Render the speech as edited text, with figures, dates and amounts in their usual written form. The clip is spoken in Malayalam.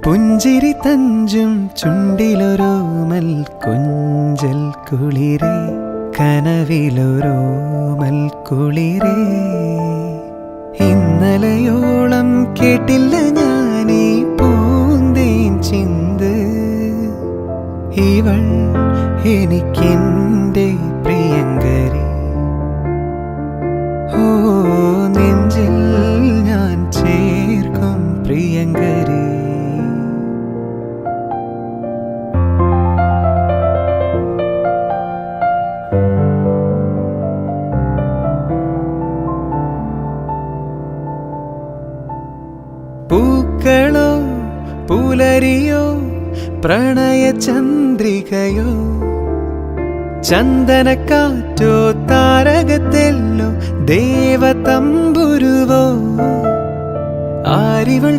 പുഞ്ചിരി തഞ്ചും ചുണ്ടിലൊരോമൽ കൊഞ്ചൽ കുളിരേ കനവിലൊരോമൽ കുളിരേ ഇന്നലയോളം കേട്ടില്ല ഞാനീ പൂന്തേൻ ചിന്ത് ഇവൾ എനിക്കെൻ്റെ പ്രിയങ്കരി ഓ നെഞ്ചിൽ ഞാൻ ചേർക്കും പ്രിയങ്കരി പൂക്കളോ പുലരിയോ പ്രണയചന്ദ്രികയോ ചന്ദനക്കാറ്റോ താരകത്തെല്ലോ ദേവതമ്പുരുവോ ആരിവൾ